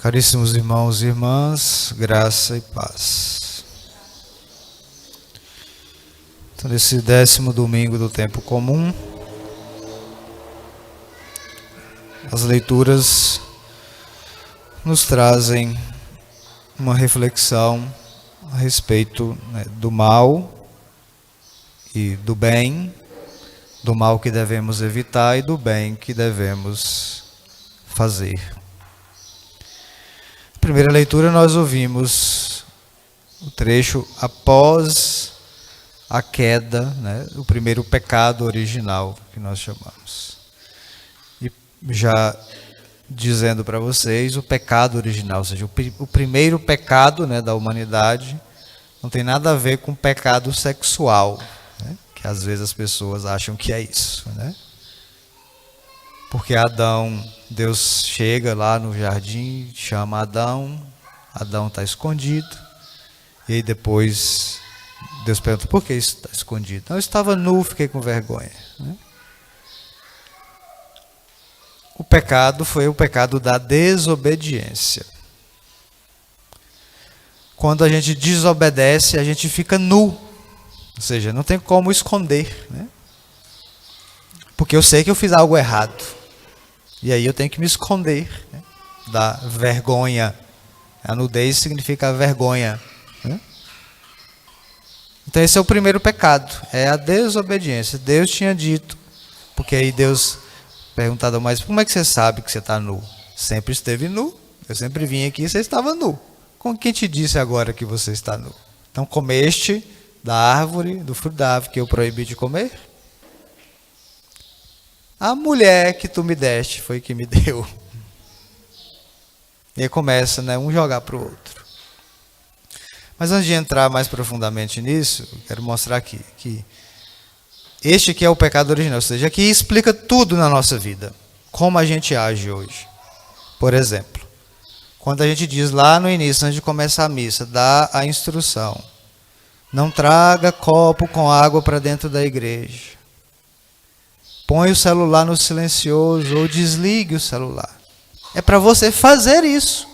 Caríssimos irmãos e irmãs, graça e paz. Então, nesse 10º domingo do tempo comum, as leituras nos trazem uma reflexão a respeito do mal e do bem, do mal que devemos evitar e do bem que devemos fazer. Na primeira leitura nós ouvimos o trecho após a queda, o primeiro pecado original que nós chamamos. E já dizendo para vocês, o pecado original, ou seja, o primeiro pecado da humanidade não tem nada a ver com pecado sexual, que às vezes as pessoas acham que é isso, Porque Deus chega lá no jardim, chama Adão está escondido, e aí depois Deus pergunta, por que isso está escondido? Eu estava nu, fiquei com vergonha. O pecado foi o pecado da desobediência. Quando a gente desobedece, a gente fica nu, ou seja, não tem como esconder, Porque eu sei que eu fiz algo errado. E aí eu tenho que me esconder da vergonha. A nudez significa a vergonha. Então esse é o primeiro pecado, é a desobediência. Deus tinha dito, porque aí Deus perguntava, mas como é que você sabe que você está nu? Sempre esteve nu, eu sempre vim aqui e você estava nu. Quem te disse agora que você está nu? Então comeste da árvore, do fruto da árvore que eu proibi de comer? A mulher que tu me deste foi que me deu. E aí começa, um jogar para o outro. Mas antes de entrar mais profundamente nisso, eu quero mostrar aqui que este aqui é o pecado original, ou seja, aqui explica tudo na nossa vida, como a gente age hoje. Por exemplo, quando a gente diz lá no início, antes de começar a missa, dá a instrução: não traga copo com água para dentro da igreja. Põe o celular no silencioso ou desligue o celular. É para você fazer isso.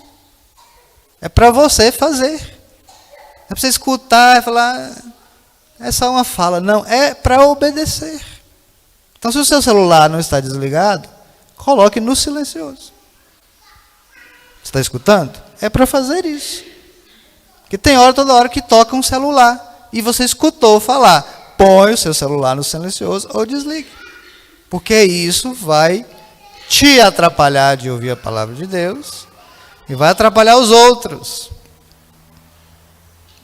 É para você fazer. É para você escutar e falar, é só uma fala. Não, é para obedecer. Então, se o seu celular não está desligado, coloque no silencioso. Você está escutando? É para fazer isso. Porque tem toda hora que toca um celular e você escutou falar, põe o seu celular no silencioso ou desligue. Porque isso vai te atrapalhar de ouvir a palavra de Deus e vai atrapalhar os outros.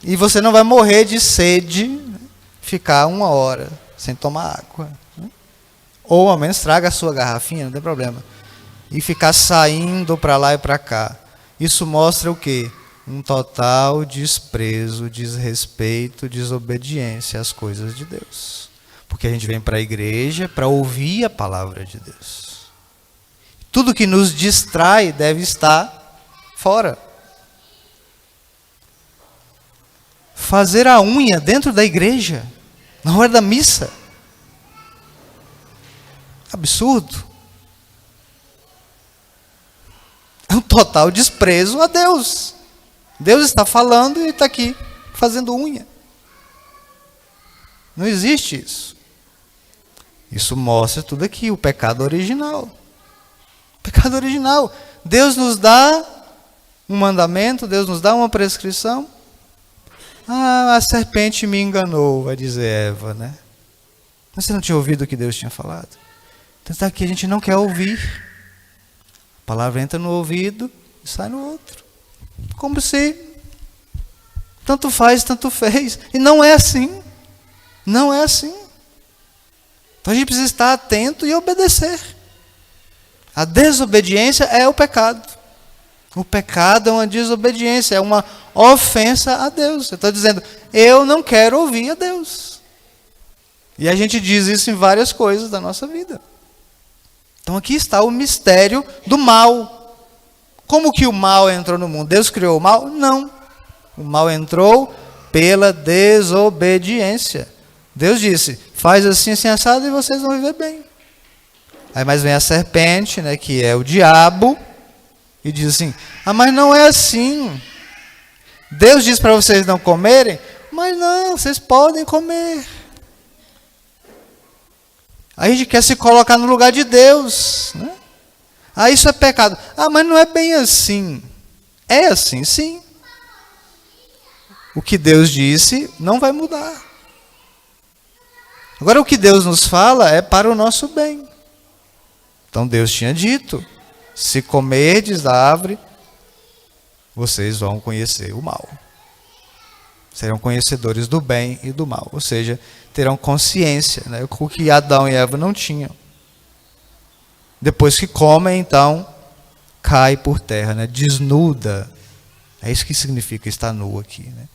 E você não vai morrer de sede, ficar 1 hora sem tomar água. Ou ao menos traga a sua garrafinha, não tem problema. E ficar saindo para lá e para cá. Isso mostra o quê? Um total desprezo, desrespeito, desobediência às coisas de Deus. Porque a gente vem para a igreja para ouvir a palavra de Deus. Tudo que nos distrai deve estar fora. Fazer a unha dentro da igreja, na hora da missa. Absurdo. É um total desprezo a Deus. Deus está falando e está aqui fazendo unha. Não existe isso. Isso mostra tudo aqui, o pecado original. O pecado original. Deus nos dá um mandamento, Deus nos dá uma prescrição. A serpente me enganou, vai dizer Eva, Mas você não tinha ouvido o que Deus tinha falado? Então está aqui, a gente não quer ouvir. A palavra entra no ouvido e sai no outro. Como se tanto faz, tanto fez. E não é assim. Não é assim. Então a gente precisa estar atento e obedecer. A desobediência é o pecado. O pecado é uma desobediência, é uma ofensa a Deus. Você está dizendo, eu não quero ouvir a Deus. E a gente diz isso em várias coisas da nossa vida. Então aqui está o mistério do mal. Como que o mal entrou no mundo? Deus criou o mal? Não. O mal entrou pela desobediência. Deus disse, faz assim, assim, assado, e vocês vão viver bem. Aí mais vem a serpente, que é o diabo, e diz assim: ah, mas não é assim. Deus diz para vocês não comerem, mas não, vocês podem comer. A gente quer se colocar no lugar de Deus, né? Ah, isso é pecado. Ah, mas não é bem assim. É assim, sim. O que Deus disse não vai mudar. Agora, o que Deus nos fala é para o nosso bem. Então, Deus tinha dito: se comerdes da árvore, vocês vão conhecer o mal. Serão conhecedores do bem e do mal. Ou seja, terão consciência, né? O que Adão e Eva não tinham. Depois que comem, então, cai por terra, né? Desnuda. É isso que significa estar nu aqui, né?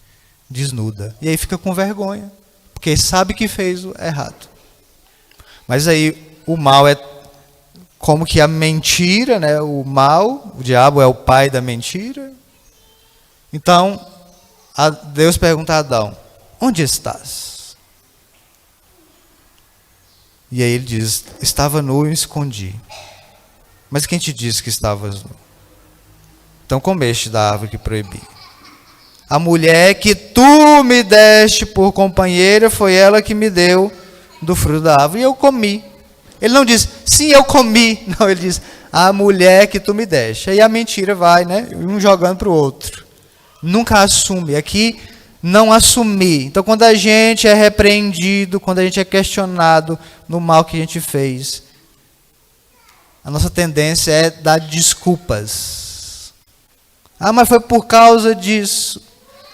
Desnuda. E aí fica com vergonha, porque sabe que fez o errado. Mas aí o mal é como que a mentira, né? O mal, o diabo é o pai da mentira. Então, Deus pergunta a Adão: onde estás? E aí ele diz: estava nu e me escondi. Mas quem te disse que estavas nu? Então comeste da árvore que proibi. A mulher que tu me deste por companheira, foi ela que me deu do fruto da árvore, e eu comi. Ele não diz: sim, eu comi. Não, ele diz: a mulher que tu me deste. Aí a mentira vai, né? Um jogando para o outro. Nunca assume. Aqui, não assumir. Então, quando a gente é repreendido, quando a gente é questionado no mal que a gente fez, a nossa tendência é dar desculpas. Ah, mas foi por causa disso.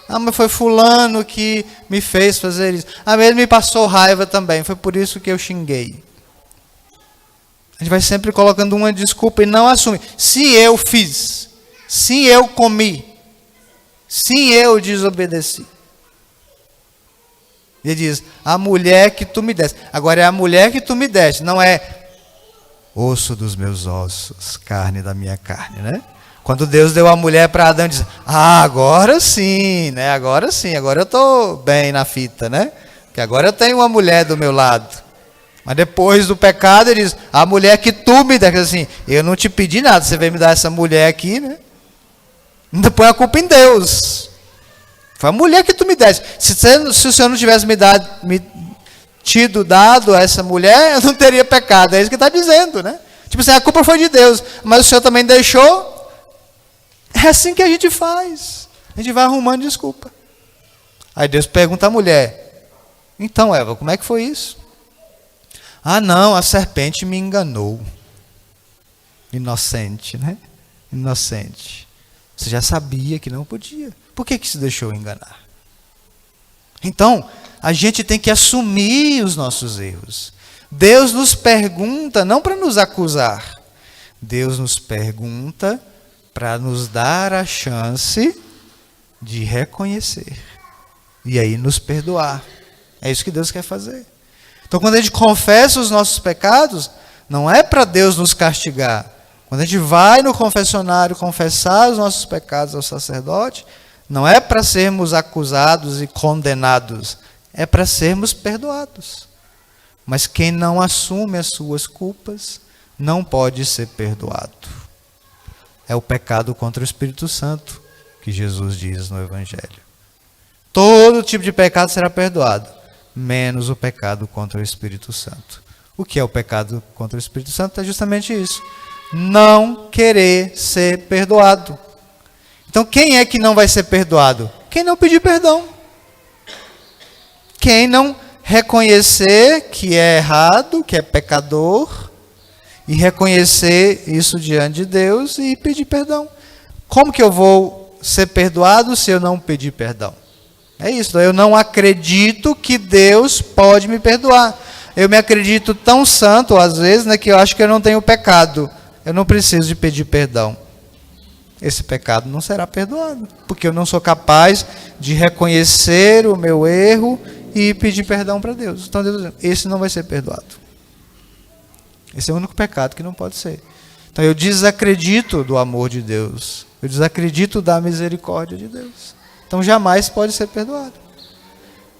Ah, mas foi fulano que me fez fazer isso. Ah, mas ele me passou raiva também. Foi por isso que eu xinguei. A gente vai sempre colocando uma desculpa e não assume. Sim, eu fiz. Sim, eu comi. Sim, eu desobedeci. Ele diz: a mulher que tu me deste. Agora é a mulher que tu me deste. Não é osso dos meus ossos, carne da minha carne, né? Quando Deus deu a mulher para Adão, diz: ah, agora sim, né? Agora sim, agora eu estou bem na fita, né? Porque agora eu tenho uma mulher do meu lado. Mas depois do pecado, ele diz: a mulher que tu me deste. Assim, eu não te pedi nada, você veio me dar essa mulher aqui, né? Ainda põe a culpa em Deus. Foi a mulher que tu me deste. Se o Senhor não tivesse me dado a essa mulher, eu não teria pecado. É isso que está dizendo, né? Tipo assim, a culpa foi de Deus, mas o Senhor também deixou. É assim que a gente faz. A gente vai arrumando desculpa. Aí Deus pergunta à mulher: então, Eva, como é que foi isso? Ah, não, a serpente me enganou. Inocente, né? Inocente. Você já sabia que não podia. Por que se deixou enganar? Então, a gente tem que assumir os nossos erros. Deus nos pergunta não para nos acusar. Deus nos pergunta para nos dar a chance de reconhecer. E aí nos perdoar. É isso que Deus quer fazer. Então, quando a gente confessa os nossos pecados, não é para Deus nos castigar. Quando a gente vai no confessionário confessar os nossos pecados ao sacerdote, não é para sermos acusados e condenados, é para sermos perdoados. Mas quem não assume as suas culpas, não pode ser perdoado. É o pecado contra o Espírito Santo, que Jesus diz no Evangelho. Todo tipo de pecado será perdoado, menos o pecado contra o Espírito Santo. O que é o pecado contra o Espírito Santo? É justamente isso. Não querer ser perdoado. Então, quem é que não vai ser perdoado? Quem não pedir perdão. Quem não reconhecer que é errado, que é pecador, e reconhecer isso diante de Deus e pedir perdão. Como que eu vou ser perdoado se eu não pedir perdão? É isso, eu não acredito que Deus pode me perdoar. Eu me acredito tão santo, às vezes, né, que eu acho que eu não tenho pecado. Eu não preciso de pedir perdão. Esse pecado não será perdoado, porque eu não sou capaz de reconhecer o meu erro e pedir perdão para Deus. Então, Deus diz: esse não vai ser perdoado. Esse é o único pecado que não pode ser. Então, eu desacredito do amor de Deus. Eu desacredito da misericórdia de Deus. Então, jamais pode ser perdoado.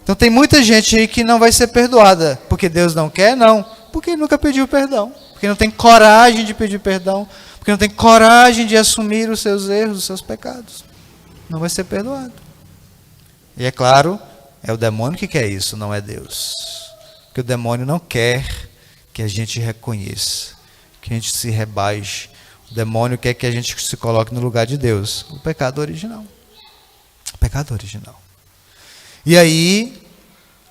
Então, tem muita gente aí que não vai ser perdoada porque Deus não quer, não. Porque nunca pediu perdão. Porque não tem coragem de pedir perdão. porque não tem coragem de assumir os seus erros, os seus pecados. Não vai ser perdoado. E é claro, é o demônio que quer isso, não é Deus. Porque o demônio não quer que a gente reconheça, que a gente se rebaixe. O demônio quer que a gente se coloque no lugar de Deus. O pecado original. O pecado original. E aí,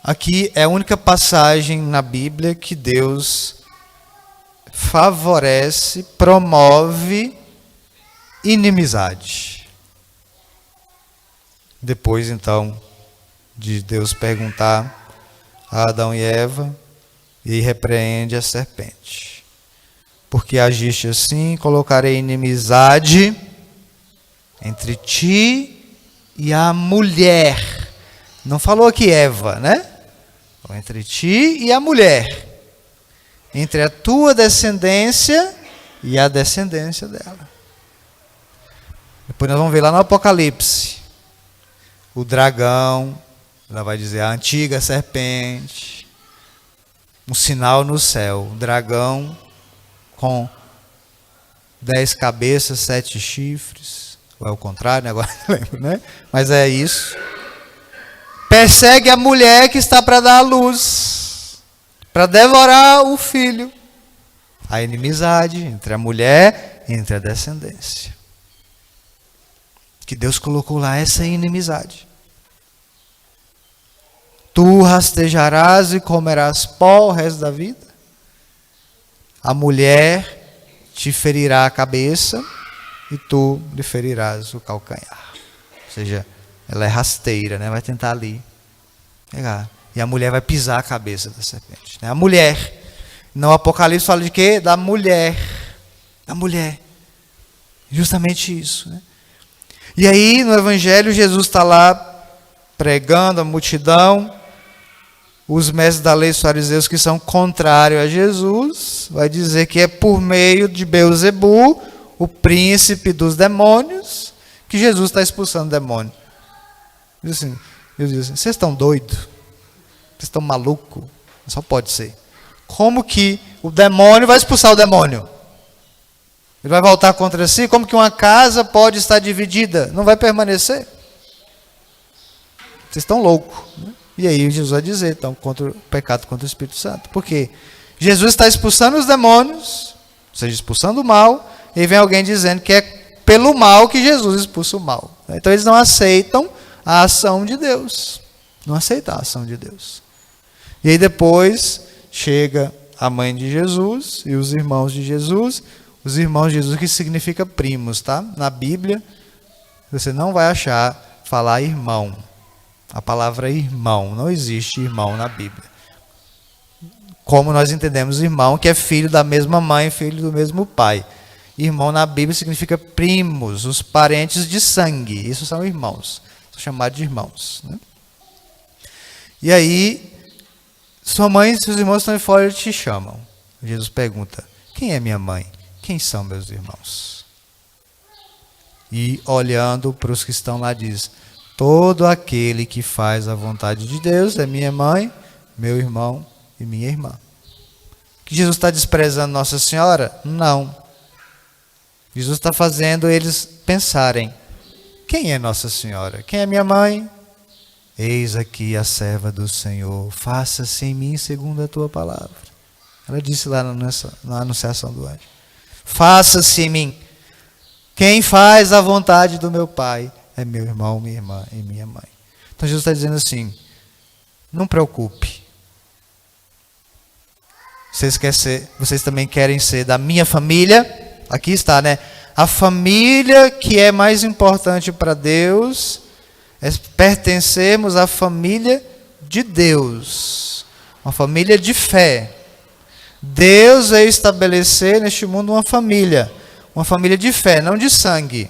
aqui é a única passagem na Bíblia que Deus favorece, promove inimizade. Depois, então, de Deus perguntar a Adão e Eva, e repreende a serpente. Porque agiste assim, colocarei inimizade entre ti e a mulher. Não falou aqui Eva, né? Entre ti e a mulher. Entre a tua descendência e a descendência dela. Depois nós vamos ver lá no Apocalipse. O dragão, ela vai dizer a antiga serpente. Um sinal no céu. Um dragão com 10 cabeças, 7 chifres. Ou é o contrário, agora não lembro, né? Mas é isso. Persegue a mulher que está para dar a luz, para devorar o filho. A inimizade entre a mulher e entre a descendência. Que Deus colocou lá essa inimizade. Tu rastejarás e comerás pó o resto da vida. A mulher te ferirá a cabeça e tu lhe ferirás o calcanhar. Ou seja, ela é rasteira, né? Vai tentar ali pegar. E a mulher vai pisar a cabeça da serpente. Né? A mulher. No Apocalipse fala de quê? Da mulher. Da mulher. Justamente isso. Né? E aí, no Evangelho, Jesus está lá pregando a multidão. Os mestres da lei, os fariseus, que são contrários a Jesus, vai dizer que é por meio de Beelzebu, o príncipe dos demônios, que Jesus está expulsando o demônio. Jesus diz assim, vocês estão doidos? Vocês estão malucos? Só pode ser. Como que o demônio vai expulsar o demônio? Ele vai voltar contra si? Como que uma casa pode estar dividida? Não vai permanecer? Vocês estão loucos. Né? E aí Jesus vai dizer, então, contra o pecado contra o Espírito Santo. Por quê? Jesus está expulsando os demônios, ou seja, expulsando o mal, e vem alguém dizendo que é pelo mal que Jesus expulsa o mal. Então eles não aceitam a ação de Deus. Não aceitam a ação de Deus. E aí depois chega a mãe de Jesus e os irmãos de Jesus. Os irmãos de Jesus que significa primos, tá? Na Bíblia, você não vai achar falar irmão. A palavra irmão, não existe irmão na Bíblia. Como nós entendemos irmão, que é filho da mesma mãe, filho do mesmo pai. Irmão na Bíblia significa primos, os parentes de sangue. Isso são irmãos, são chamados de irmãos. Né? E aí, sua mãe e seus irmãos estão fora e te chamam. Jesus pergunta, quem é minha mãe? Quem são meus irmãos? E olhando para os que estão lá diz, todo aquele que faz a vontade de Deus é minha mãe, meu irmão e minha irmã. Que Jesus está desprezando Nossa Senhora? Não. Jesus está fazendo eles pensarem, quem é Nossa Senhora? Quem é minha mãe? Eis aqui a serva do Senhor, faça-se em mim segundo a tua palavra. Ela disse lá na anunciação do anjo. Faça-se em mim. Quem faz a vontade do meu Pai é meu irmão, minha irmã e minha mãe. Então Jesus está dizendo assim, não preocupe. Vocês também querem ser da minha família? Aqui está, né? A família que é mais importante para Deus é pertencermos à família de Deus. Uma família de fé. Deus veio estabelecer neste mundo uma família de fé, não de sangue.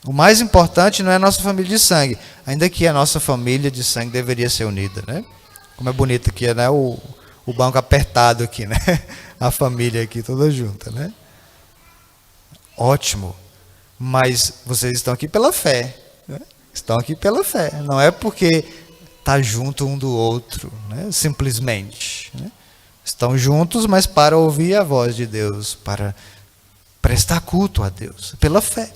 O mais importante não é a nossa família de sangue, ainda que a nossa família de sangue deveria ser unida, né? Como é bonito aqui, né? O banco apertado aqui, né? A família aqui toda junta, né? Ótimo, mas vocês estão aqui pela fé, né? Estão aqui pela fé, não é porque tá junto um do outro, né? Simplesmente, né? Estão juntos, mas para ouvir a voz de Deus, para prestar culto a Deus, pela fé.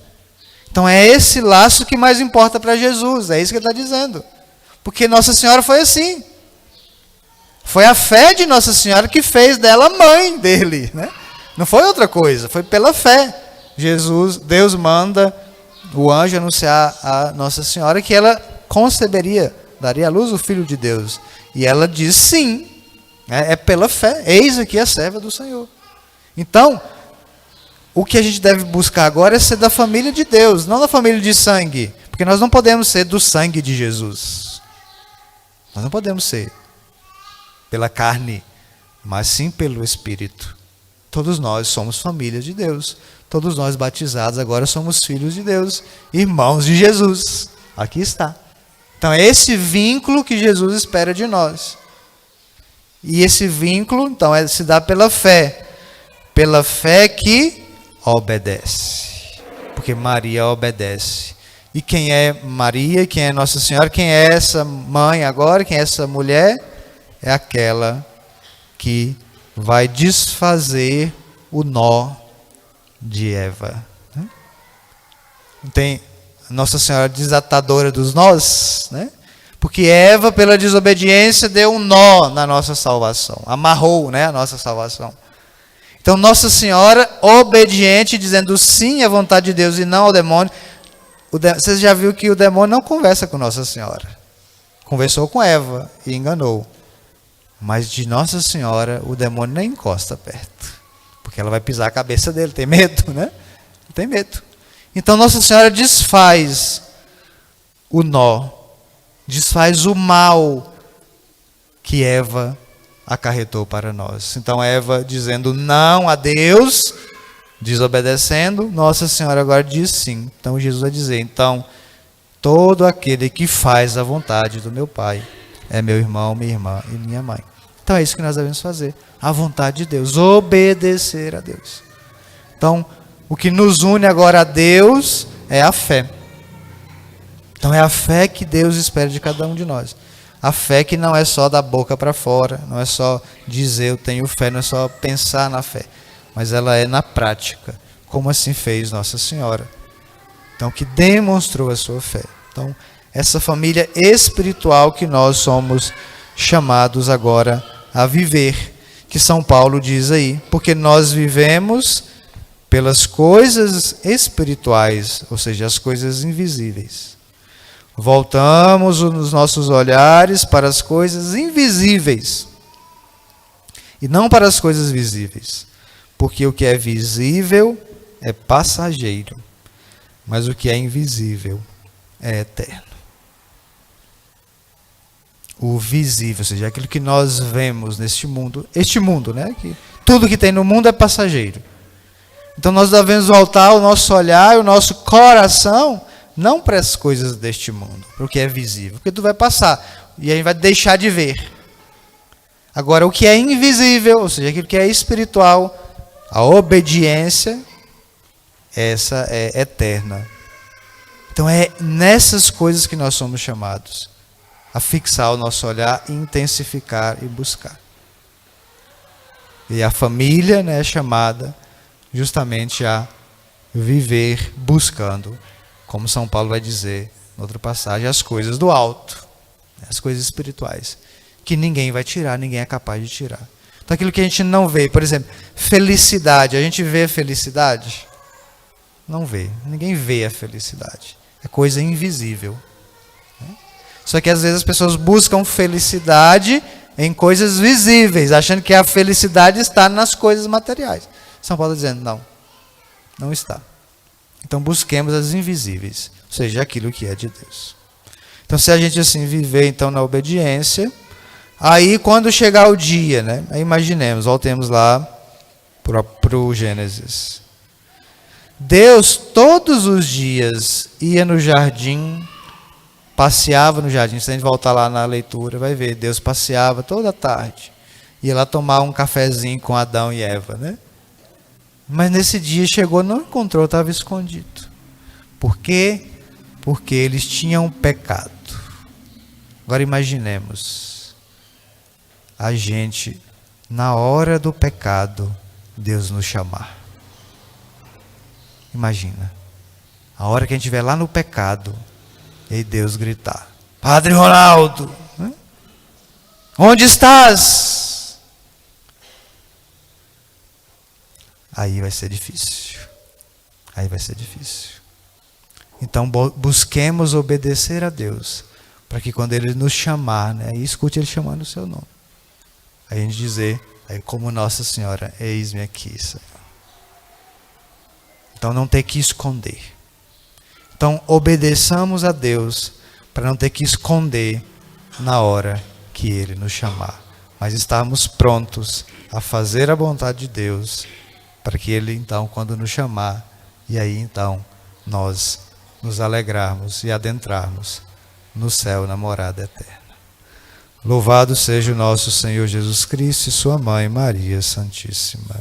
Então é esse laço que mais importa para Jesus, é isso que ele está dizendo. Porque Nossa Senhora foi assim. Foi a fé de Nossa Senhora que fez dela mãe dele, né? Não foi outra coisa, foi pela fé. Deus manda o anjo anunciar a Nossa Senhora que ela conceberia, daria à luz o Filho de Deus. E ela diz sim, é pela fé. Eis aqui a serva do Senhor. Então, o que a gente deve buscar agora é ser da família de Deus, não da família de sangue. Porque nós não podemos ser do sangue de Jesus. Nós não podemos ser pela carne, mas sim pelo Espírito. Todos nós somos família de Deus. Todos nós batizados agora somos filhos de Deus, irmãos de Jesus. Aqui está. Então é esse vínculo que Jesus espera de nós. E esse vínculo, então, se dá pela fé. Pela fé que obedece. Porque Maria obedece. E quem é Maria, quem é Nossa Senhora, quem é essa mãe agora, quem é essa mulher? É aquela que vai desfazer o nó de Eva. Tem Nossa Senhora desatadora dos nós, né? Porque Eva, pela desobediência, deu um nó na nossa salvação. Amarrou, né, a nossa salvação. Então, Nossa Senhora, obediente, dizendo sim à vontade de Deus e não ao demônio. Você já viu que o demônio não conversa com Nossa Senhora. Conversou com Eva e enganou. Mas de Nossa Senhora, o demônio nem encosta perto. Porque ela vai pisar a cabeça dele. Tem medo, né? Tem medo. Então, Nossa Senhora desfaz o nó. Desfaz o mal que Eva acarretou para nós. Então, Eva dizendo não a Deus, desobedecendo, Nossa Senhora agora diz sim. Então, Jesus vai dizer, então, todo aquele que faz a vontade do meu Pai é meu irmão, minha irmã e minha mãe. Então, é isso que nós devemos fazer. A vontade de Deus, obedecer a Deus. Então, o que nos une agora a Deus é a fé. Então, é a fé que Deus espera de cada um de nós. A fé que não é só da boca para fora, não é só dizer eu tenho fé, não é só pensar na fé, mas ela é na prática, como assim fez Nossa Senhora. Então, que demonstrou a sua fé. Então, essa família espiritual que nós somos chamados agora a viver, que São Paulo diz aí, porque nós vivemos pelas coisas espirituais, ou seja, as coisas invisíveis. Voltamos os nossos olhares para as coisas invisíveis e não para as coisas visíveis, porque o que é visível é passageiro, mas o que é invisível é eterno. O visível, ou seja, aquilo que nós vemos neste mundo, este mundo, né? Que tudo que tem no mundo é passageiro. Então nós devemos voltar o nosso olhar, o nosso coração, não para as coisas deste mundo, para o que é visível, porque tu vai passar e a gente vai deixar de ver. Agora, o que é invisível, ou seja, aquilo que é espiritual, a obediência, essa é eterna. Então é nessas coisas que nós somos chamados a fixar o nosso olhar, intensificar e buscar. E a família, né, é chamada justamente a viver buscando, como São Paulo vai dizer em outra passagem, as coisas do alto, as coisas espirituais, que ninguém vai tirar, ninguém é capaz de tirar. Então aquilo que a gente não vê, por exemplo, felicidade, a gente vê a felicidade? Não vê, ninguém vê a felicidade, é coisa invisível. Só que às vezes as pessoas buscam felicidade em coisas visíveis, achando que a felicidade está nas coisas materiais. São Paulo dizendo, não, não está. Então busquemos as invisíveis, ou seja, aquilo que é de Deus. Então se a gente assim viver então na obediência, aí quando chegar o dia, né, aí imaginemos, voltemos lá para o Gênesis. Deus todos os dias ia no jardim, passeava no jardim. Se a gente voltar lá na leitura, vai ver, Deus passeava toda tarde, ia lá tomar um cafezinho com Adão e Eva, né? Mas nesse dia chegou, não encontrou, estava escondido. Por quê? Porque eles tinham pecado. Agora imaginemos a gente na hora do pecado, Deus nos chamar. Imagina, a hora que a gente estiver lá no pecado, e Deus gritar: Padre Ronaldo, onde estás? Aí vai ser difícil. Aí vai ser difícil. Então busquemos obedecer a Deus, para que quando Ele nos chamar, né, e escute Ele chamando o seu nome, aí a gente dizer, aí como Nossa Senhora, eis-me aqui, Senhor. Então não ter que esconder. Então obedeçamos a Deus, para não ter que esconder na hora que Ele nos chamar, mas estarmos prontos a fazer a vontade de Deus, para que Ele então, quando nos chamar, e aí então nós nos alegrarmos e adentrarmos no céu, na morada eterna. Louvado seja o nosso Senhor Jesus Cristo e sua Mãe Maria Santíssima.